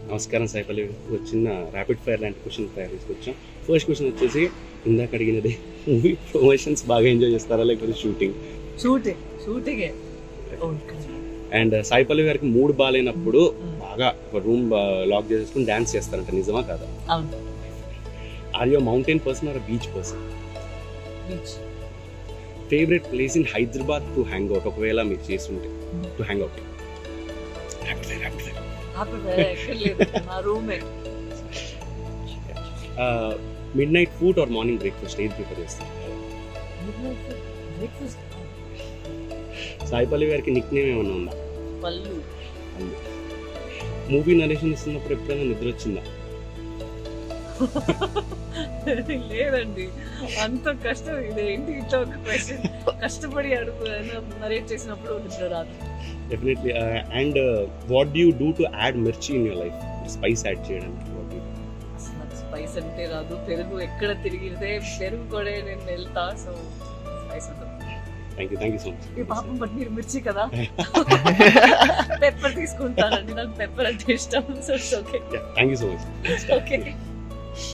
నమస్కారం సాయిపల్లి. ఒక చిన్న ర్యాపిడ్ ఫైర్ లాంటి క్వశ్చన్ తయారు తీసుకొచ్చాం. ఫస్ట్ క్వశ్చన్ వచ్చేసి ఇందాక అడిగినది, మూవీ ప్రమోషన్స్ బాగా ఎంజాయ్ చేస్తారా లేకపోతే షూటింగ్? షూటింగే. అండ్ సాయిపల్లి గారికి మూడ్ బాగాలేనప్పుడు బాగా ఒక రూమ్ లాక్ చేసేసుకుని డాన్స్ చేస్తారంట, నిజమా కాదా? అవును. Are you mountain person or beach person? Beach. Favourite place in Hyderabad to hang out, ఒకవేళ మీరు చేస్తుంటే to hang out? Midnight food or morning breakfast, ఏది ప్రిఫర్ చేస్తారు? సాయిపల్లి గారికి నిక్ నేమ్ ఏమన్నా ఉందా? పల్లు. మూవీ నరేషన్ ఇస్తున్నప్పుడు ఎప్పుడైనా నిద్ర వచ్చిందా? లేదండి, అంత కష్టం. ఇదేంటి ఇట్లా ఒక క్వశ్చన్? కష్టపడి అడుగు నరేట్ చేసినప్పుడు నిద్ర రాదు. Definitely. And what do you do to add mirchi in your life? Spice add చేయడానికి నాకు స్పైస్ అంటే రాదు. పెరుగు ఎక్కడ తిరిగితే పెరుగు కూడా నేను వెళ్తా. సో స్పైస్ ఉంటుంది. Thank you so much. ఈ పాపం బట్ మీరు మిర్చి కదా. పెప్పర్ తీసుకుంటానండి, నాకు పెప్పర్ అంటే ఇష్టం. So okay. Thank you so much. Okay.